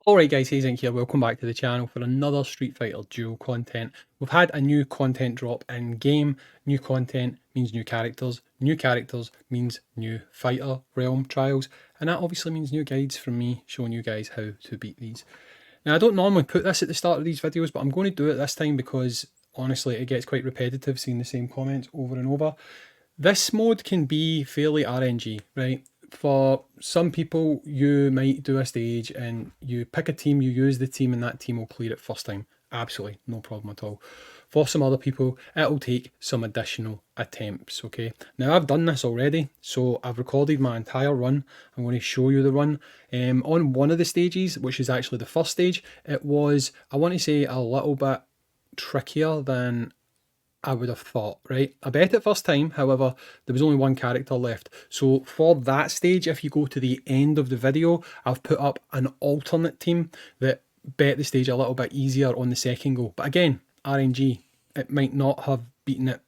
Alright guys, Hayzink here, welcome back to the channel for another Street Fighter Duel content. We've had a new content drop in game. New content means new characters means new fighter realm trials, and that obviously means new guides from me showing you guys how to beat these. Now I don't normally put this at the start of these videos, but I'm going to do it this time because honestly it gets quite repetitive seeing the same comments over and over. This mode can be fairly RNG, right? For some people, you might do a stage and you pick a team, you use the team, and that team will clear it first time. Absolutely, no problem at all. For some other people, it'll take some additional attempts, okay? Now, I've done this already, so I've recorded my entire run. I'm going to show you the run. On one of the stages, which is actually the first stage, it was, I want to say, a little bit trickier than I would have thought, right? I bet it first time, however, there was only one character left. So for that stage, if you go to the end of the video, I've put up an alternate team that bet the stage a little bit easier on the second go. But again, RNG, it might not have beaten it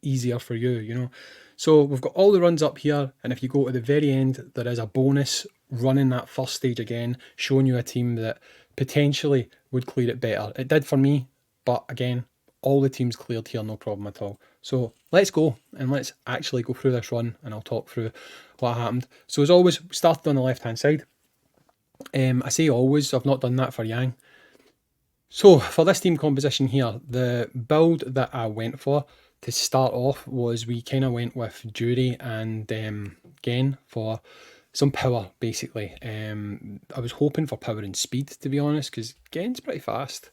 easier for you, you know? So we've got all the runs up here, and if you go to the very end, there is a bonus running that first stage again, showing you a team that potentially would clear it better. It did for me, but again, all the teams cleared here, no problem at all. So let's go and let's actually go through this run and I'll talk through what happened. So as always, we started on the left hand side. I say always, I've not done that for Yang. So for this team composition here, the build that I went for to start off was we kind of went with Jury and Gen for some power, basically. I was hoping for power and speed, to be honest, because Gen's pretty fast,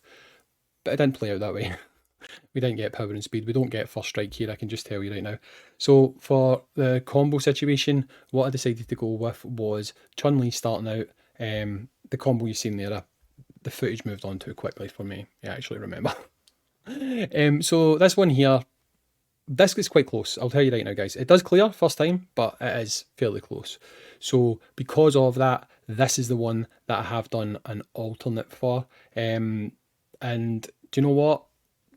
but it didn't play out that way. We didn't get power and speed. We don't get first strike here, I can just tell you right now. So for the combo situation, what I decided to go with was Chun-Li starting out. The combo you've seen there, the footage moved on too quickly for me, I actually remember. So this one here, this gets quite close, I'll tell you right now guys. It does clear first time, but it is fairly close. So because of that, this is the one that I have done an alternate for. And do you know what?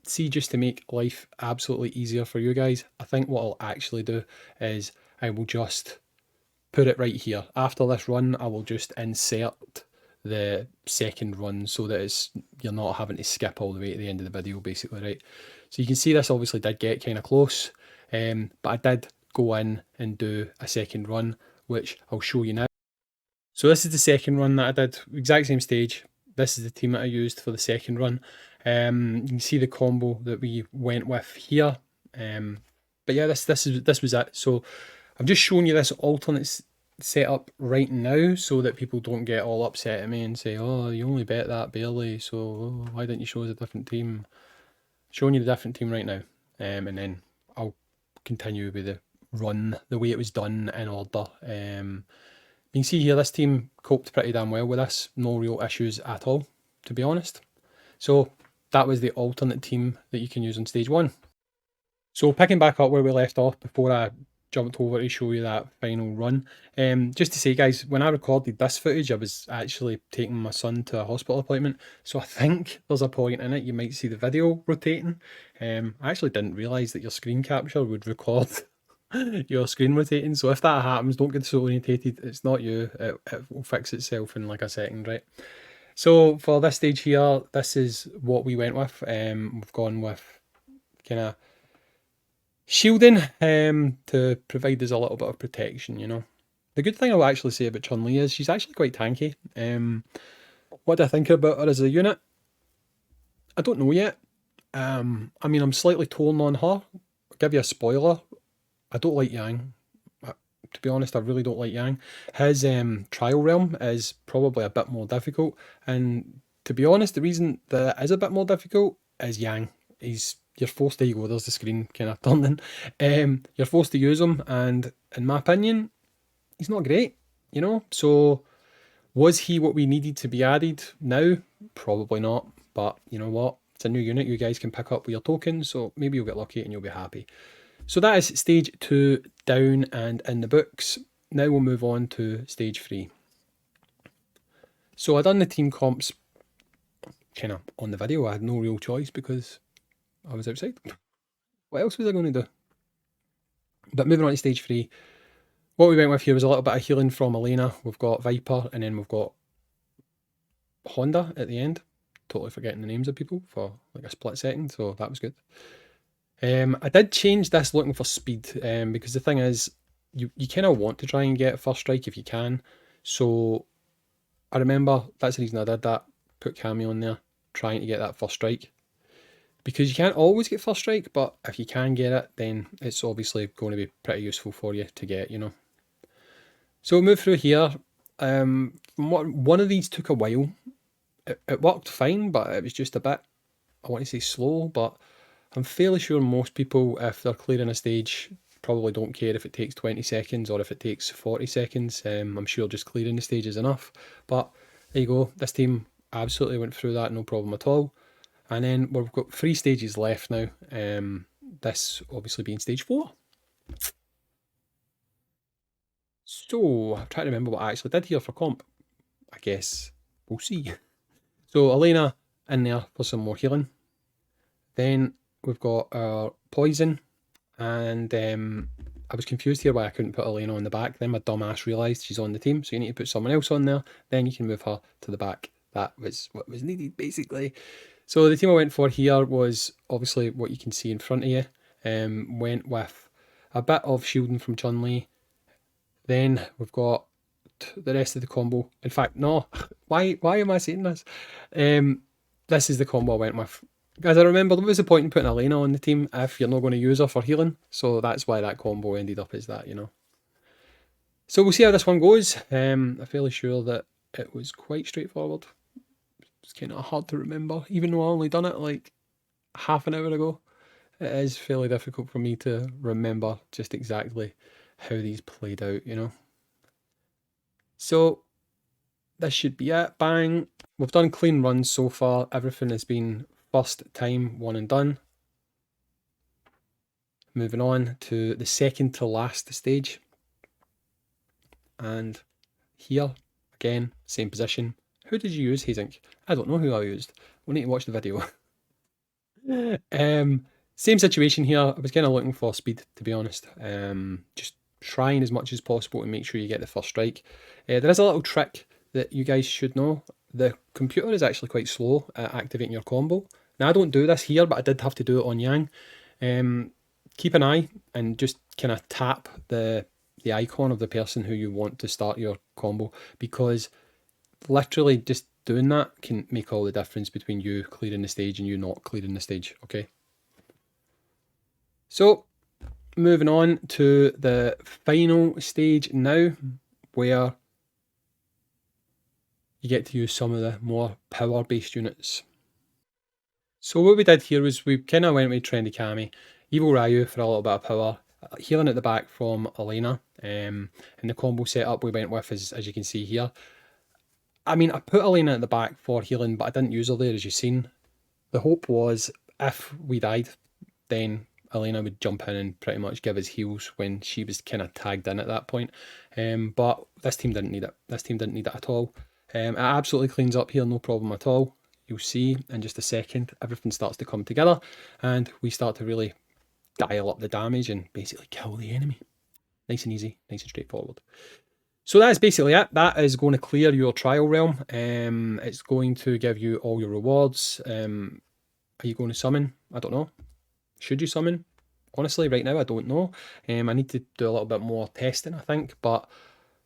See, just to make life absolutely easier for you guys, I think what I'll actually do is I will just put it right here. After this run, I will just insert the second run so that you're not having to skip all the way to the end of the video, basically, right? So you can see this obviously did get kind of close, but I did go in and do a second run, which I'll show you now. So this is the second run that I did, exact same stage. This is the team that I used for the second run. You can see the combo that we went with here. But yeah, this was it. So I'm just showing you this alternate setup right now so that people don't get all upset at me and say, oh, you only bet that barely, so why didn't you show us a different team? Showing you the different team right now. And then I'll continue with the run the way it was done in order. You can see here this team coped pretty damn well with this. No real issues at all, to be honest. So that was the alternate team that you can use on stage one. So picking back up where we left off before I jumped over to show you that final run. Just to say guys, when I recorded this footage, I was actually taking my son to a hospital appointment. So I think there's a point in it you might see the video rotating. I actually didn't realise that your screen capture would record your screen rotating. So if that happens, don't get so irritated. It's not you. It will fix itself in like a second, right? So for this stage here, this is what we went with. We've gone with kind of shielding to provide us a little bit of protection, you know. The good thing I'll actually say about Chun-Li is she's actually quite tanky. What do I think about her as a unit? I don't know yet. I mean, I'm slightly torn on her. I'll give you a spoiler. I don't like Yang. To be honest, I really don't like Yang. His trial realm is probably a bit more difficult. And to be honest, the reason that it is a bit more difficult is Yang. You're forced to go, there's the screen kind of turning. You're forced to use him, and in my opinion, he's not great, you know? So was he what we needed to be added now? Probably not. But you know what? It's a new unit you guys can pick up with your tokens, so maybe you'll get lucky and you'll be happy. So that is stage 2 down and in the books. Now we'll move on to stage 3. So I done the team comps kind of on the video. I had no real choice because I was outside. What else was I going to do? But moving on to stage 3. What we went with here was a little bit of healing from Elena. We've got Viper and then we've got Honda at the end. Totally forgetting the names of people for like a split second, so that was good. I did change this looking for speed, because the thing is, you kind of want to try and get first strike if you can. So I remember that's the reason I did that. Put Cammy on there, trying to get that first strike. Because you can't always get first strike, but if you can get it, then it's obviously going to be pretty useful for you to get, you know. So we'll move through here. One of these took a while. It worked fine, but it was just a bit, I want to say slow, but I'm fairly sure most people, if they're clearing a stage, probably don't care if it takes 20 seconds or if it takes 40 seconds. I'm sure just clearing the stage is enough. But there you go. This team absolutely went through that, no problem at all. And then we've got 3 stages left now. This obviously being stage 4. So, I'm trying to remember what I actually did here for comp. I guess we'll see. So, Elena in there for some more healing. Then we've got our poison. And I was confused here why I couldn't put Elena on the back. Then my dumb ass realised she's on the team, so you need to put someone else on there. Then you can move her to the back. That was what was needed, basically. So the team I went for here was obviously what you can see in front of you. Went with a bit of shielding from CHUN. Then we've got the rest of the combo. In fact, no. Why am I saying this? This is the combo I went with. Guys, I remember what was the point in putting Elena on the team if you're not going to use her for healing? So that's why that combo ended up as that, you know. So we'll see how this one goes. I'm fairly sure that it was quite straightforward. It's kind of hard to remember, even though I only done it like half an hour ago. It is fairly difficult for me to remember just exactly how these played out, you know. So this should be it. Bang. We've done clean runs so far. Everything has been first time, one and done. Moving on to the second to last stage. And here, again, same position. Who did you use, Hayzink? I don't know who I used. We'll need to watch the video. Same situation here. I was kind of looking for speed, to be honest. Just trying as much as possible to make sure you get the first strike. There is a little trick that you guys should know. The computer is actually quite slow at activating your combo. Now, I don't do this here, but I did have to do it on Yang. Keep an eye and just kind of tap the icon of the person who you want to start your combo, because literally just doing that can make all the difference between you clearing the stage and you not clearing the stage, okay? So, moving on to the final stage now, where you get to use some of the more power-based units. So what we did here was we kind of went with Trendy Cammy, Evil Ryu for a little bit of power, healing at the back from Elena, and the combo setup we went with is, as you can see here. I mean, I put Elena at the back for healing, but I didn't use her there, as you've seen. The hope was if we died, then Elena would jump in and pretty much give us heals when she was kind of tagged in at that point. But this team didn't need it. This team didn't need it at all. It absolutely cleans up here, no problem at all. You'll see in just a second, everything starts to come together and we start to really dial up the damage and basically kill the enemy. Nice and easy, nice and straightforward. So that's basically it. That is going to clear your trial realm. It's going to give you all your rewards. Are you going to summon? I don't know. Should you summon? Honestly, right now, I don't know. I need to do a little bit more testing, I think. But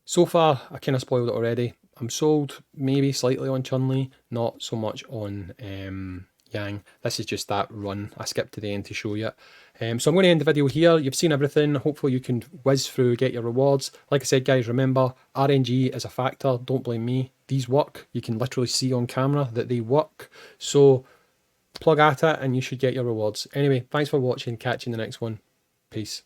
so far, I kind of spoiled it already. I'm sold maybe slightly on Chun-Li, not so much on Yang. This is just that run. I skipped to the end to show you it. So I'm going to end the video here. You've seen everything. Hopefully you can whiz through, get your rewards. Like I said, guys, remember, RNG is a factor. Don't blame me. These work. You can literally see on camera that they work. So plug at it and you should get your rewards. Anyway, thanks for watching. Catch you in the next one. Peace.